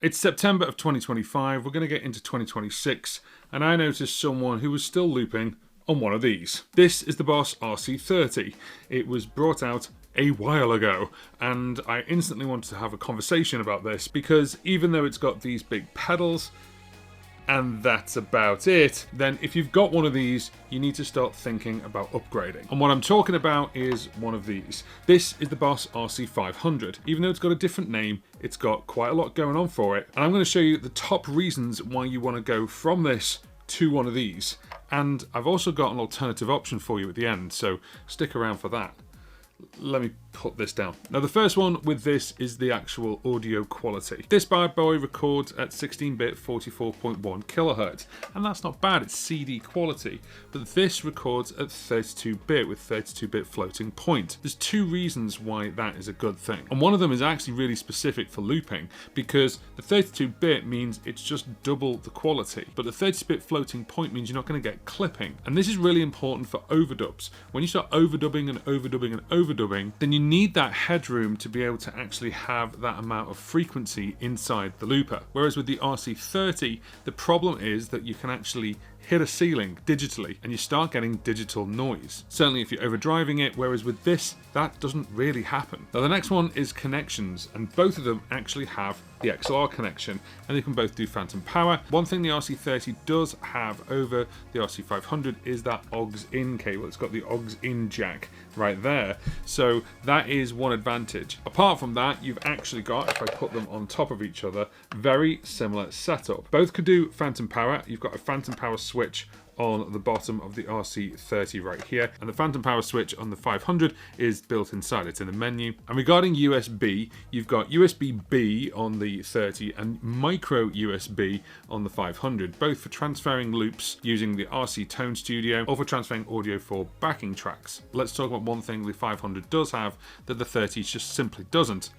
It's September of 2025, we're going to get into 2026, and I noticed someone who was still looping on one of these. This is the Boss RC30. It was brought out a while ago, and I instantly wanted to have a conversation about this because even though it's got these big pedals, and that's about it, then if you've got one of these, you need to start thinking about upgrading. And what I'm talking about is one of these. This is the Boss RC500. Even though it's got a different name, it's got quite a lot going on for it. And I'm going to show you the top reasons why you want to go from this to one of these. And I've also got an alternative option for you at the end, so stick around for that. Let me put this down. Now the first one with this is the actual audio quality. This bad boy records at 16-bit 44.1 kilohertz, and that's not bad, it's CD quality, but this records at 32-bit with 32-bit floating point. There's two reasons why that is a good thing, and one of them is actually really specific for looping, because the 32-bit means it's just double the quality, but the 30-bit floating point means you're not going to get clipping, and this is really important for overdubs. When you start overdubbing and overdubbing and overdubbing, then you need that headroom to be able to actually have that amount of frequency inside the looper. Whereas with the RC30, the problem is that you can actually hit a ceiling digitally and you start getting digital noise. Certainly if you're overdriving it, whereas with this, that doesn't really happen. Now the next one is connections, and both of them actually have the XLR connection, and they can both do phantom power. One thing the RC30 does have over the RC500 is that AUX in cable. It's got the AUX in jack right there. So that is one advantage. Apart from that, you've actually got, if I put them on top of each other, very similar setup. Both could do phantom power. You've got a phantom power switch on the bottom of the RC30 right here, and the phantom power switch on the 500 is built inside. It's in the menu. And regarding USB, you've got USB-B on the 30 and micro USB on the 500, both for transferring loops using the RC Tone Studio or for transferring audio for backing tracks. Let's talk about one thing the 500 does have that the 30 just simply doesn't,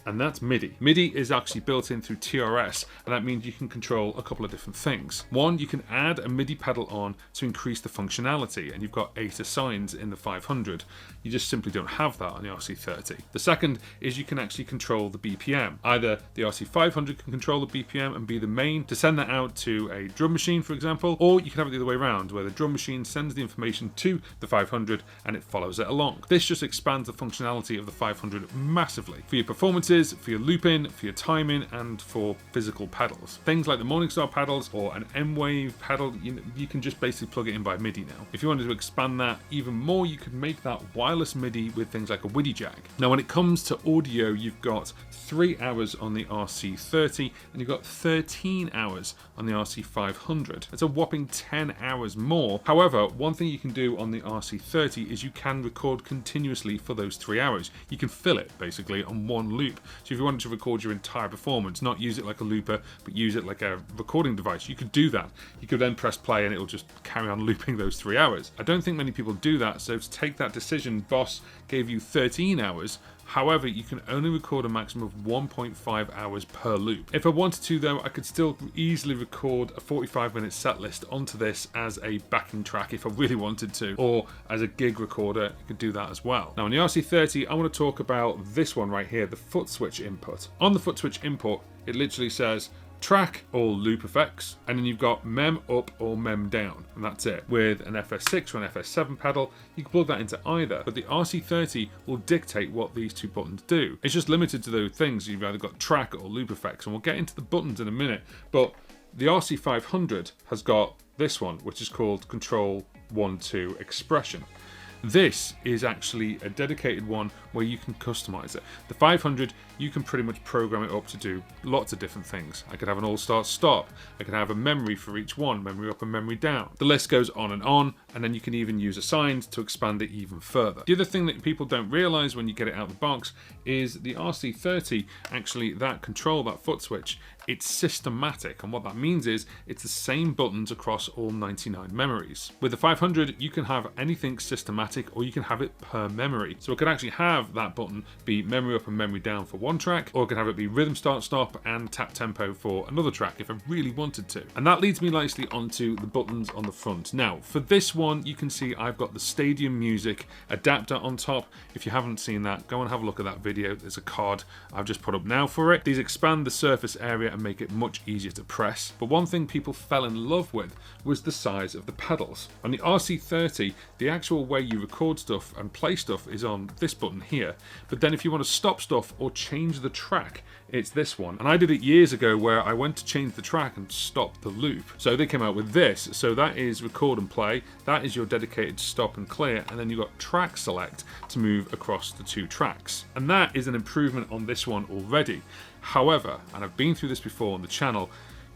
and that's MIDI. MIDI is actually built in through TRS, and that means you can control a couple of different things. One, you can add a MIDI pedal on to increase the functionality, and you've got 8 assigns in the 500. You just simply don't have that on the RC30. The second is you can actually control the BPM. Either the RC500 can control the BPM and be the main to send that out to a drum machine, for example, or you can have it the other way around, where the drum machine sends the information to the 500 and it follows it along. This just expands the functionality of the 500 massively for your performances, for your looping, for your timing, and for physical pedals. Things like the Morningstar pedals or an M-Wave pedal, you can just basically plug it in by MIDI now. If you wanted to expand that even more, you could make that wireless MIDI with things like a WIDI jack. Now when it comes to audio, you've got 3 hours on the RC30 and you've got 13 hours on the RC500. It's a whopping 10 hours more. However, one thing you can do on the RC30 is you can record continuously for those 3 hours. You can fill it basically on one loop. So if you wanted to record your entire performance, not use it like a looper, but use it like a recording device, you could do that. You could then press play and it'll just carry on looping those 3 hours. I don't think many people do that, so to take that decision, Boss gave you 13 hours. However, you can only record a maximum of 1.5 hours per loop. If I wanted to though, I could still easily record a 45-minute set list onto this as a backing track if I really wanted to, or as a gig recorder, you could do that as well. Now on the RC30, I want to talk about this one right here, the foot switch input. On the foot switch input, it literally says track or loop effects, and then you've got mem up or mem down, and that's it. With an FS6 or an FS7 pedal, you can plug that into either, but the RC30 will dictate what these two buttons do. It's just limited to those things. You've either got track or loop effects, and we'll get into the buttons in a minute, but the RC500 has got this one, which is called Control 1-2 Expression. This is actually a dedicated one where you can customize it. The 500, you can pretty much program it up to do lots of different things. I could have an all-start stop. I could have a memory for each one, memory up and memory down. The list goes on, and then you can even use assigns to expand it even further. The other thing that people don't realize when you get it out of the box is the RC30, actually that control, that foot switch, it's systematic, and what that means is it's the same buttons across all 99 memories. With the 500, you can have anything systematic or you can have it per memory. So I could actually have that button be memory up and memory down for one track, or I can have it be rhythm start stop and tap tempo for another track if I really wanted to. And that leads me nicely onto the buttons on the front. Now, for this one, you can see I've got the Stadium Music adapter on top. If you haven't seen that, go and have a look at that video. There's a card I've just put up now for it. These expand the surface area and make it much easier to press. But one thing people fell in love with was the size of the pedals. On the RC30, the actual way you record stuff and play stuff is on this button here. But then if you want to stop stuff or change the track, it's this one. And I did it years ago where I went to change the track and stop the loop. So they came out with this. So that is record and play. That is your dedicated stop and clear. And then you've got track select to move across the two tracks. And that is an improvement on this one already. However, and I've been through this before on the channel,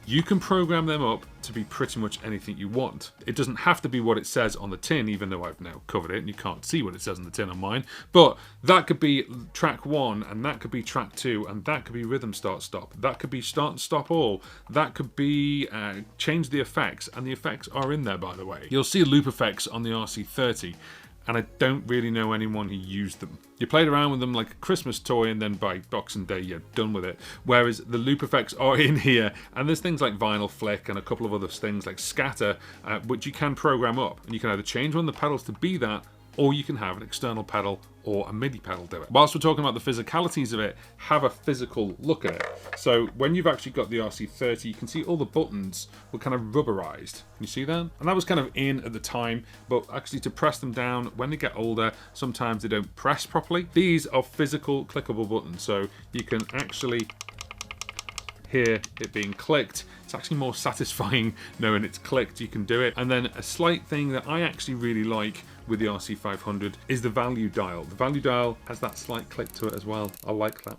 you can program them up to be pretty much anything you want. It doesn't have to be what it says on the tin, even though I've now covered it and you can't see what it says on the tin on mine. But that could be track 1, and that could be track 2, and that could be rhythm start stop. That could be start and stop all. That could be change the effects, and the effects are in there, by the way. You'll see loop effects on the RC30. And I don't really know anyone who used them. You played around with them like a Christmas toy, and then by Boxing Day you're done with it. Whereas the loop effects are in here, and there's things like vinyl flick and a couple of other things like scatter, which you can program up. And you can either change one of the pedals to be that, or you can have an external pedal or a MIDI pedal do it. Whilst we're talking about the physicalities of it, have a physical look at it. So when you've actually got the RC30, you can see all the buttons were kind of rubberized. Can you see that? And that was kind of in at the time, but actually to press them down, when they get older, sometimes they don't press properly. These are physical clickable buttons, so you can actually hear it being clicked. It's actually more satisfying knowing it's clicked. You can do it. And then a slight thing that I actually really like with the RC500 is the value dial. The value dial has that slight click to it as well. I like that.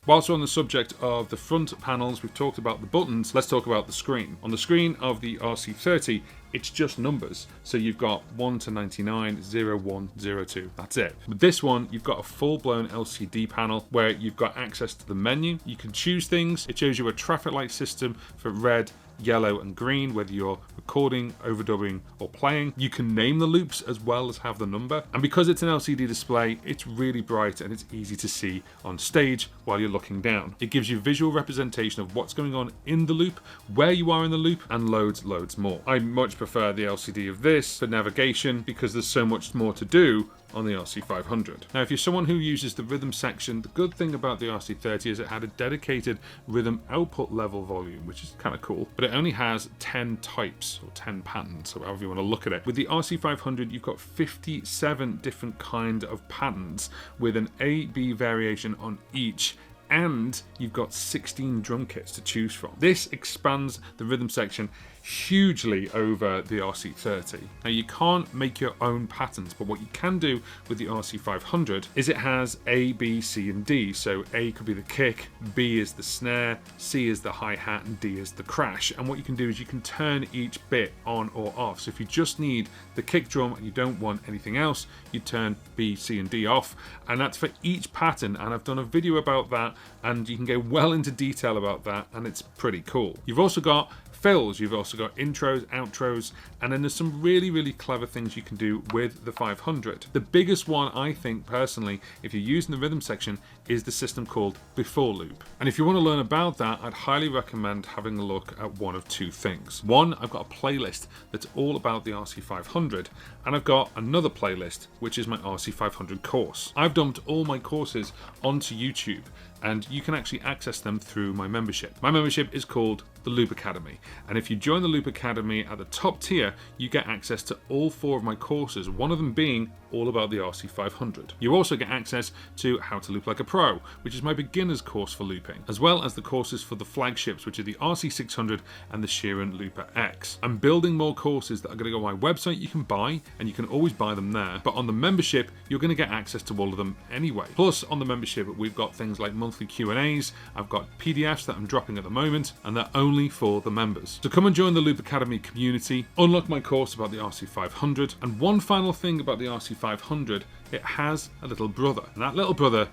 Whilst we're on the subject of the front panels, we've talked about the buttons, let's talk about the screen. On the screen of the RC30, it's just numbers. So you've got 1 to 99, 0, 1, 0, 2. That's it. With this one, you've got a full-blown LCD panel where you've got access to the menu. You can choose things. It shows you a traffic light system for red, yellow and green, whether you're recording, overdubbing or playing. You can name the loops as well as have the number. And because it's an LCD display, it's really bright and it's easy to see on stage while you're looking down. It gives you visual representation of what's going on in the loop, where you are in the loop, and loads more. I much prefer the LCD of this for navigation because there's so much more to do on the RC500. Now, if you're someone who uses the rhythm section, the good thing about the RC30 is it had a dedicated rhythm output level volume, which is kind of cool, but it only has 10 types or 10 patterns, or however you want to look at it. With the RC500, you've got 57 different kind of patterns with an A-B variation on each, and you've got 16 drum kits to choose from. This expands the rhythm section hugely over the RC30. Now, you can't make your own patterns, but what you can do with the RC500 is it has A, B, C, and D. So A could be the kick, B is the snare, C is the hi-hat, and D is the crash. And what you can do is you can turn each bit on or off. So if you just need the kick drum and you don't want anything else, you turn B, C, and D off. And that's for each pattern. And I've done a video about that, and you can go well into detail about that, and it's pretty cool. You've also got fills, you've also got intros, outros, and then there's some really clever things you can do with the 500. The biggest one, I think personally, if you're using the rhythm section, is the system called Before Loop. And if you want to learn about that, I'd highly recommend having a look at one of two things. One, I've got a playlist that's all about the RC500, and I've got another playlist, which is my RC500 course. I've dumped all my courses onto YouTube, and you can actually access them through my membership. My membership is called the Loop Academy, and if you join the Loop Academy at the top tier, you get access to all 4 of my courses, one of them being all about the RC500. You also get access to How to Loop Like a Pro, which is my beginner's course for looping, as well as the courses for the flagships, which are the RC600 and the Sheeran Looper X. I'm building more courses that are going to go on my website you can buy, and you can always buy them there, but on the membership, you're going to get access to all of them anyway. Plus, on the membership, we've got things like monthly Q&As, I've got PDFs that I'm dropping at the moment, and they're only for the members. So come and join the Loop Academy community, unlock my course about the RC500, and one final thing about the RC500, it has a little brother, and that little brother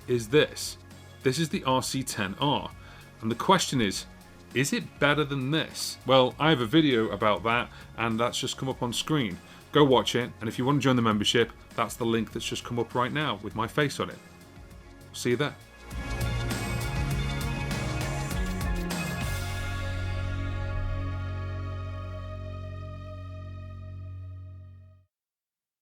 is this. This is the RC10R, and the question is it better than this? Well, I have a video about that, and that's just come up on screen. Go watch it, and if you want to join the membership, that's the link that's just come up right now with my face on it. See you there.